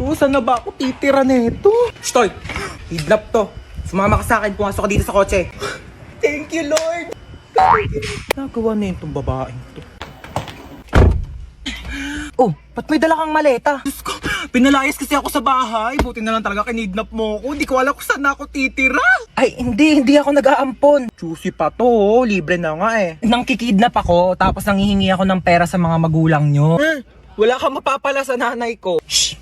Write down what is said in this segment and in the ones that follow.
ko, saan na ba ako titira nito? Stoy, kidnap to. Sumama ka sa akin, pumasok ka dito sa kotse. Thank you, Lord. Nagawa na itong babaeng to. Oh, ba't may dala kang maleta? Diyos ko, pinalayas kasi ako sa bahay. Buti na lang talaga kinidnap mo ako. Hindi ko alam kung saan ako titira. Ay, hindi ako nag-aampon. Juicy pa to, libre na nga eh. Nang kikidnap ako, tapos nanghihingi ako ng pera sa mga magulang nyo. Wala kang mapapala sa nanay ko. Shh!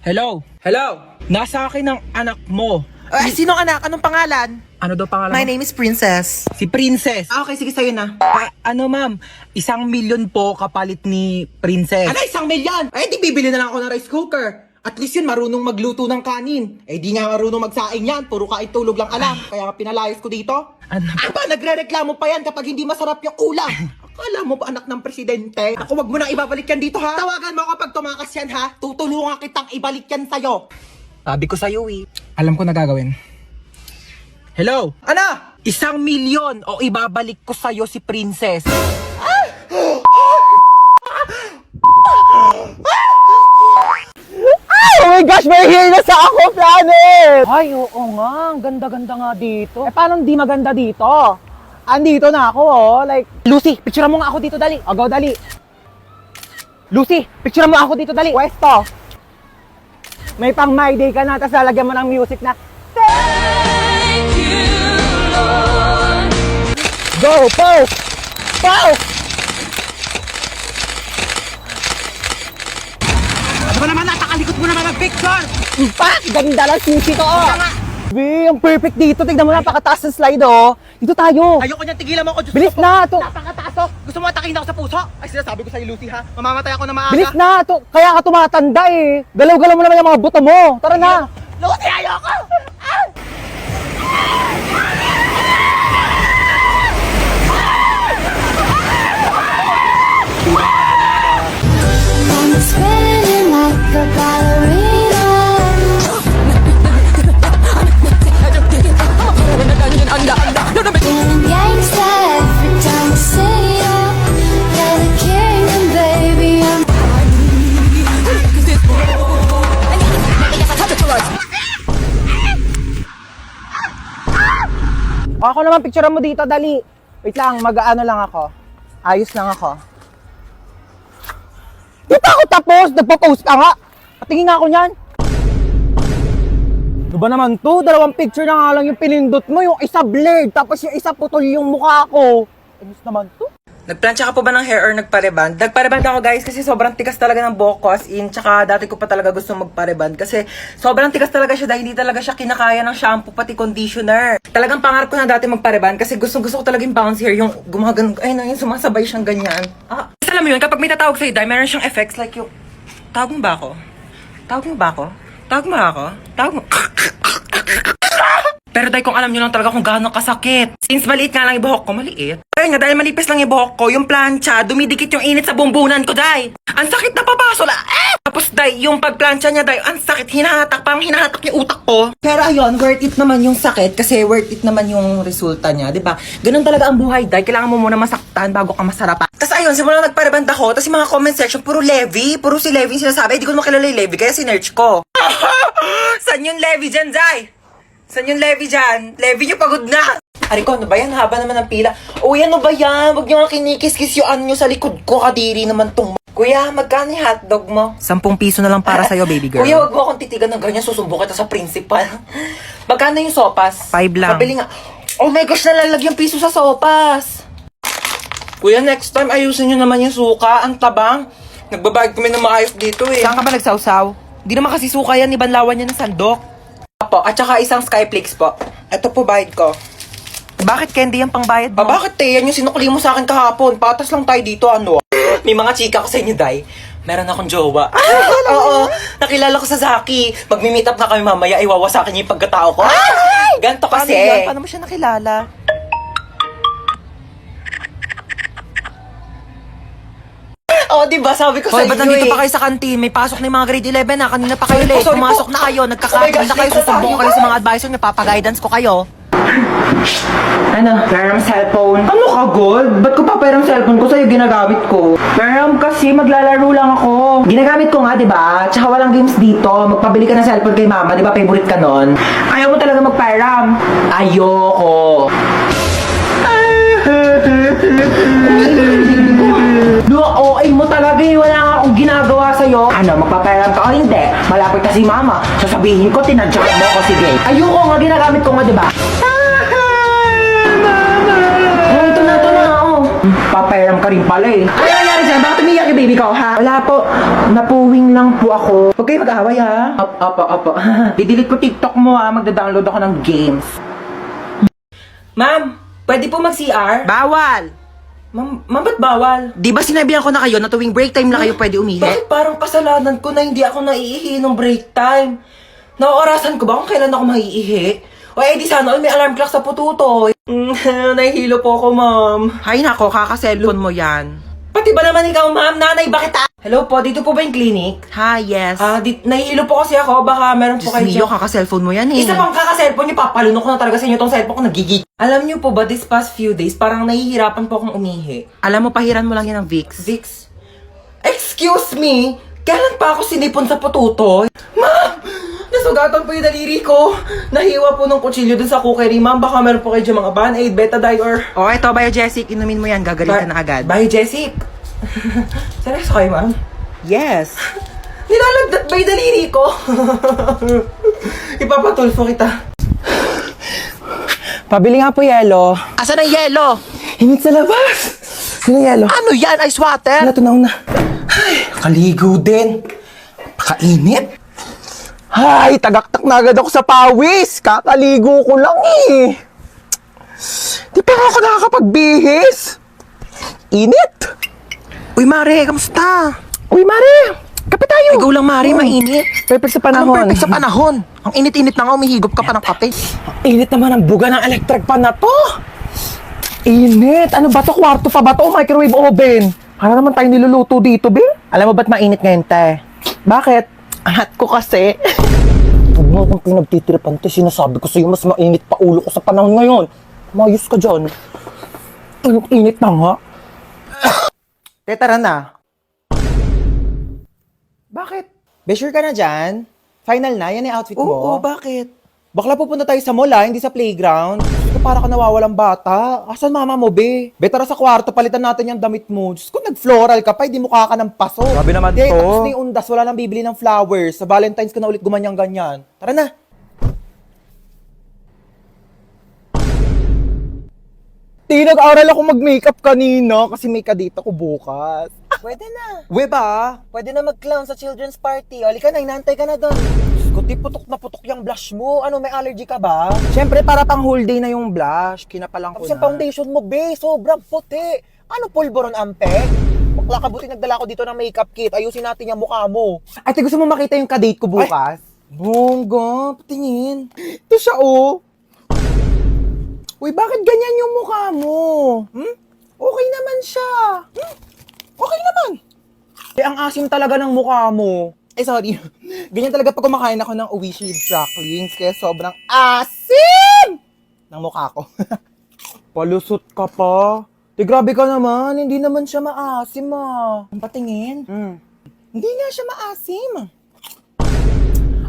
Hello? Hello? Nasa akin ang anak mo. Sinong anak? Anong pangalan? Ano daw pangalan My mo? name is Princess. Si Princess. Okay, sige sa'yo na. Ma'am? 1,000,000 po kapalit ni Princess. Ano, 1,000,000? Di bibili na lang ako ng rice cooker. At least yun, marunong magluto ng kanin. Di nga marunong magsaing yan. Puro kain tulog lang alam. Kaya pinalayas ko dito. Ano? Aba, nagre-reklamo pa yan kapag hindi masarap yung ulam. Akala mo ba anak ng presidente? Ako, wag mo nang ibabalik yan dito, ha? Tawagan mo kapag tumakas yan, ha? Tutulungan kitang ibalik yan sa'yo. Sabi ko sa'yo, Alam ko na gagawin. Hello? Ano? 1,000,000 o ibabalik ko sa'yo si Princess. Oh my gosh, may here na sa ako, Planet! Ay, oo nga. Ang ganda-ganda nga dito. Paano di maganda dito? Andito na ako, Like, Lucy, picture mo nga ako dito, dali. O, go, dali. Lucy, picture mo ako dito, dali. Pwesto. May pang My Day ka na, tapos lalagyan mo ng music na Thank you, Lord. Go, pose! Pose! Ano ba naman? Natakalikot mo naman mag-picture! Impact! Ganda lang sisi to, Be, ang perfect dito. Tignan mo, napakataas ng slide, Dito tayo. Ayoko niyang tigilan mo ako. Diyos Bilis ko. na, to. Napakataas to. Gusto mo atakin ako sa puso? Ay, sinasabi ko sa'yo, Lucy, ha? Mamamatay ako na maaga. Bilis na, to. Kaya ka tumatanda, Galaw-galaw mo naman yung mga buto mo. Tara na. Lucy, ayoko! I'm spinning like a ballerina. Feeling gangsta every time I see you. You're the king and baby I'm Ako naman, picturean mo dito, dali. Wait lang, mag-ano lang ako. Ayos lang ako. Di pa ako tapos! Nagpo-post ka nga! Patingin nga ako niyan. Ano ba naman to? 2 picture na nga lang yung pinindot mo. Yung isa blurred, tapos yung isa putol yung mukha ko. Ayos naman to. Nagplansya ka po ba ng hair or nagpareband? Nagpareband ako, guys, kasi sobrang tikas talaga ng buhok ko, as in. Tsaka dati ko pa talaga gusto magpareband kasi sobrang tikas talaga siya dahil hindi talaga siya kinakaya ng shampoo pati conditioner. Talagang pangarap ko na dati magpareband kasi gusto ko talaga yung bounce hair, yung gumagan, yung sumasabay siyang ganyan. Alam mo yun, kapag may tatawag sa'yo, dahil meron siyang effects like yung, tawag mo ba ako? Tawag mo ba ako? Tawag mo ako? Tawag mo? Pero dahil kung alam nyo lang talaga kung gaano kasakit. Since maliit nga lang yung buhok ko, maliit. Kaya nga, dahil manipis lang yung buhok ko, yung plancha, dumidikit yung init sa bumbunan ko, day. Ang sakit na papasola. Tapos, day, yung pagplancha niya, day, ang sakit, hinahatak, parang hinahatak yung utak ko. Pero ayun, worth it naman yung sakit kasi worth it naman yung resulta niya, di ba? Ganun talaga ang buhay, day. Kailangan mo muna masaktan bago ka masarapan. Tapos ayun, simula nagpareband ako, tapos yung mga comment section, puro Levi, puro si Levi yung sinasabi. Hindi ko makilala yung Levi, kaya sinerch ko. San yung Levi dyan, day? San yung Levi dyan? Levi nyo pagod na! Ariko, ano ba yan? Haba naman ng pila. Uy, ano ba yan? Huwag nyo nga kinikis-kis yung ano nyo sa likod ko. Kadiri naman tong... Kuya, magkano yung hotdog mo? 10 piso na lang para sa'yo, baby girl. Kuya, huwag mo akong titigan ng ganyan. Susumbong kita sa principal. Magkano yung sopas? 5 lang. Pabili nga. Oh my gosh, nalalagyang piso sa sopas. Kuya, next time ayusin nyo naman yung suka. Ang tabang. Nagbabayad kami ng maayos dito eh. Saan ka ba nagsawsaw? Hindi naman kasi suka yan, ibanlawan niya ng sandok. Po, at saka isang Skyflix po. Ito po bayad ko. Bakit candy yan pang bayad mo? Bakit yan yung sinukli mo sa akin kahapon? Patas lang tayo dito, ano? May mga chika ko sa inyo, Day. Meron akong jowa. Oo, nakilala ko sa Zaki. Magmi-meet up na kami mamaya, iwawasakin niya yung pagkatao ko. Ganto kasi. Paano yan? Paano mo siya nakilala? Oo, diba? Sabi ko sa Hoy, inyo ba't nandito pa kayo sa kantin? May pasok na yung mga grade 11 na. Kanina pa kayo late. Sorry po. Pumasok na kayo. Oh my Nagkakaroon gosh, na kayo. late na Susumbong tayo. kayo sa mga advisor niyo. Papaguidance ko kayo. Ano? Peram cellphone. Ano ka, Gold? Ba't ko paperam cellphone ko sa'yo ginagamit ko? Peram kasi maglalaro lang ako. Ginagamit ko nga, di ba? Tsaka walang games dito. Magpabili ka ng cellphone kay mama, di ba? Favorite ka nun. Ayaw mo talaga magperam. Ayoko. No, OA mo talaga eh. Wala nga akong ginagawa sa'yo. Ano, magpaperam ka o hindi? Malapit na si mama. Sasabihin ko, tinadyak mo ko, sige. Ayoko nga, ginagamit ko nga, di ba? Oh, ito na, oh. Paperam ka rin pala eh. Ano nangyari dyan? Bakit umiyak yung baby ko, ha? Wala po. Napuwing lang po ako. Huwag kayo mag-away, ha? Opo. Didelete ko TikTok mo, ha? Magda-download ako ng games. Ma'am, pwede po mag-CR? Bawal! Ma'am, ba't bawal? Di ba sinabihan ko na kayo na tuwing break time lang kayo pwede umihi? Bakit parang kasalanan ko na hindi ako naiihi nung break time? Naorasan ko ba kung kailan ako maiihi? O di sana may alarm clock sa pututoy. Nahihilo po ako, ma'am. Hay nako, kaka-cellphone mo yan. Pati ba naman ikaw, ma'am? Nanay, bakit Hello po, dito po ba yung clinic? Ha, yes. Nahihilo po kasi ako. Baka meron po Diyos kayo mio, kaka-cellphone mo yan eh. Isa pang kaka-cellphone niyo, papalunok ko na talaga sa inyo tong cellphone ko, nagigig. Alam niyo po ba, this past few days, parang nahihirapan po akong umihi. Alam mo, pahiran mo lang yan ng Vicks. Vicks? Excuse me? Kailan pa ako sinipon sa pututoy? Ma'am! Nasugatan po yung daliri ko. Nahiwa po ng kutsilyo dun sa cookery, ma'am. Baka meron po kayo dyan mga Band-Aid, Betadine, or... O, eto, Biogesic, inumin mo yan, gagalitan na agad. Biogesic. Seryoso kayo, ma'am? Yes. Nilalagdat ba yung daliri ko? Ipapatulfo kita. Pabili nga po yelo. Asan ang yelo? Himik sa labas. Sino yelo? Ano yan? Ice water? Ano, tunaw na. Ay, kaligo din. Pakainit. Ay, tagaktak na agad ako sa pawis. Kakaligo ko lang eh. Di pa ako nakakapagbihis. Init. Uy, Mare, kamusta? Uy, Mare. Kape tayo. Ikaw lang, Mare, mainit. Perfect sa Anong panahon. perfect sa panahon? Ang init-init na nga, umihigop ka pa ng kape. Init naman ang buga ng electric pan na to. Init. Ano ba to? Kwarto pa ba to? Microwave oven. Para naman tayo niluluto dito, be. Alam mo ba't mainit ngayon, te? Bakit? Hot ko kasi. Huwag mo akong pinagtitiripan, te. Sinasabi ko sa'yo, mas mainit pa ulo ko sa panahon ngayon. Mayos ka dyan. Init na nga. Te, tara na. Bakit? Be, sure ka na dyan? Final na? Yan yung outfit mo? Oo, bakit? Bakla pupunta tayo sa mall, hindi sa playground. Diyos ko, para ka nawawalang bata. Asan mama mo, be? Be, tara sa kwarto, palitan natin yung damit mo. Diyos ko, nag-floral ka pa, hindi mukha ka ng paso. Grabe naman Hindi, to. tapos na yung undas, wala nang bibili ng flowers. Sa Valentine's ka na ulit gumanyang-ganyan. Tara na. Di, nag-aral ako mag-makeup kanina kasi may kadate ako bukas. Pwede na. We ba? Pwede na mag-clown sa children's party. Oli ka na, inantay ka na doon. Diyos ko, di putok na putok yung blush mo. Ano, may allergy ka ba? Siyempre, para pang whole day na yung blush. Kinapalang ko Tapos na. yung foundation mo, be, sobrang puti. Ano, pulboron ampek? Bakla ka, buti nagdala ko dito ng makeup kit. Ayusin natin yung mukha mo. Ay, te, gusto mo makita yung kadate ko bukas? Bongga, patingin. Ito siya, oh. Uy, bakit ganyan yung mukha mo? Okay naman siya. Okay naman. Eh, ang asim talaga ng mukha mo. Eh, sorry. Ganyan talaga pag kumakain ako ng Oishi cracklings. Kaya sobrang asim ng mukha ko. Palusot ka pa. Di, grabe ka naman. Hindi naman siya maasim, ah. Patingin. Hindi nga siya maasim.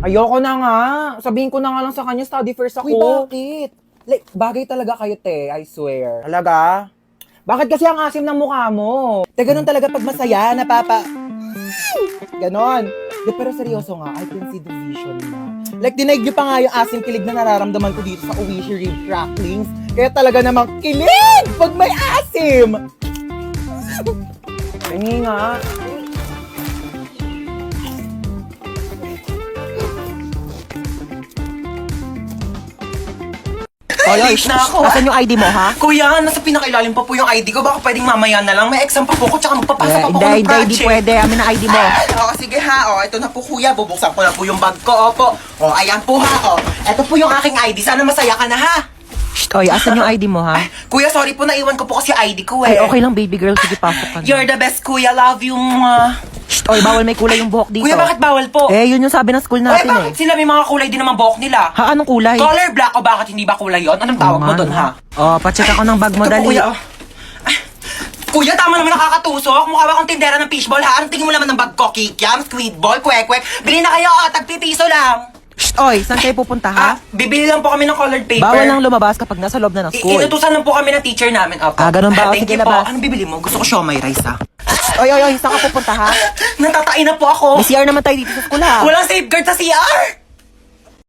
Ayoko na nga. Sabihin ko na nga lang sa kanya, study first ako. Uy, bakit? Like, bagay talaga kayo, te. I swear. Talaga? Bakit kasi ang asim ng mukha mo? Te, ganun talaga pag masaya, napapa... Ganon. De, pero seryoso nga, I can see the vision na. Like, dinaig niyo pa nga yung asim kilig na nararamdaman ko dito sa Oishi Rib Cracklings. Kaya talaga namang kilig pag may asim! Tingi nga. Late na ako. Asan yung ID mo, ha? Kuya, nasa pinakailalim pa po yung ID ko. Baka pwedeng mamaya na lang. May exam pa po ko, tsaka magpapasa pa po ko ng Hindi project. pwede. Amin na ID mo. Oo, sige ha. O, ito na po kuya. Bubuksan ko na po yung bag ko. Opo. O, ayan po ha. O, ito po yung aking ID. Sana masaya ka na ha. Shh, oy, asan yung ID mo, ha? Kuya, sorry po, naiwan ko po kasi ID ko eh. Ay, okay lang, baby girl. Sige, pasok ka na. You're the best, kuya. Love you. Shh, oy, bawal may kulay yung buhok dito. Kuya, bakit bawal po? Eh, yun yung sabi ng school Eh, natin, bakit sila may mga kulay din naman buhok nila? Ha, anong kulay? Color black o bakit hindi ba kulay yon? Anong tawag mo doon, ha? Oh, pacheck ako ng bag mo, Ito po, dali. kuya, oh. Ay, kuya, tama naman nakakatusok. Mukha ba akong tindera ng fishball, ha? Anong tingin mo naman ng bag ko? Kikiam, squid ball, kwek-kwek. Bili na kayo, tagpipiso lang. Shh, oy, saan kayo pupunta, ha? Bibili lang po kami ng colored paper. Bawal lang lumabas kapag nasa loob na ng school. Inutusan lang po kami ng teacher namin. Opo. Ah, ganun ba? Thank Sige, you po. labas. Anong bibili mo? Gusto ko siomay rice, ha? Oy, oy, oy, saan ka pupunta, ha? Natatain na po ako. May CR naman tayo dito sa school, ha? Walang safeguard sa CR.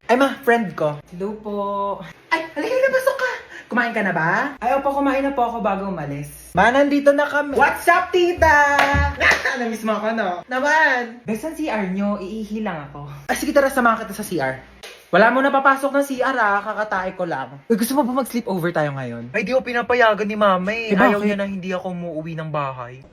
Ay ma, friend ko. Hello po. Ay, halika na, pasok ka. Kumain ka na ba? Ay, opo, kumain na po ako bago umalis. Ma, nandito na kami. What's up, tita? Namiss mo ako, no? Naman. Besan CR nyo, iihi lang ako. Ay, sige, tara, samahan kita sa CR. Wala mo na papasok ng CR, kakatae ko lang. Uy, gusto mo ba mag-sleepover tayo ngayon? Ay, di ko pinapayagan ni mama eh. Eh, bakit? Ayaw niya na hindi ako umuwi ng bahay.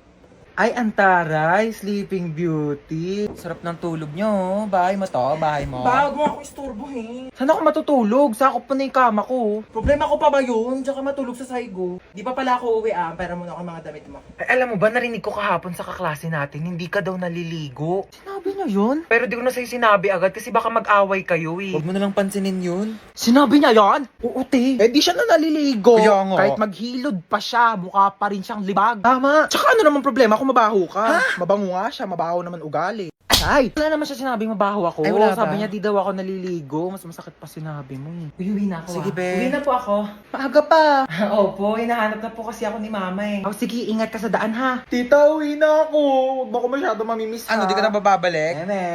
Ay, antaray, Sleeping Beauty. Sarap ng tulog nyo. Bahay mo to, bahay mo. Bago ako istorbohin. Saan ako matutulog? Sakop pa na yung kama ko. Problema ko pa ba yun? Tsaka matulog sa saigo. Di pa pala ako uwi Pera muna ako mga damit mo. Ay, alam mo ba, narinig ko kahapon sa kaklase natin, hindi ka daw naliligo. Sinabi niya yun? Pero di ko na sa'yo sinabi agad kasi baka mag-away kayo eh. Huwag mo na lang pansinin yun. Sinabi niya yan? Oo, te. Eh, di siya na naliligo. Kaya nga. Kahit maghilod pa siya, mukha pa rin siyang libag. Tama. Tsaka ano naman problema kung mabaho ka? Mabango nga siya, mabaho naman ugali. Ay, wala naman siya sinabing mabaho ako. Ay, wala Sabi ba? niya di daw ako naliligo. Mas masakit pa sinabi mo eh. Uwi na ako Sige, be. Uwi na po ako. Maaga pa. Opo, hinahanap na po kasi ako ni mama eh. Oh, sige, ingat ka sa daan ha. Tita, uwi na ako. Huwag mo ako masyado mamimiss ha. Ano, di ka na bababalik?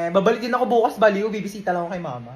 Babalik din ako bukas, baliw. Bibisita lang ako kay mama.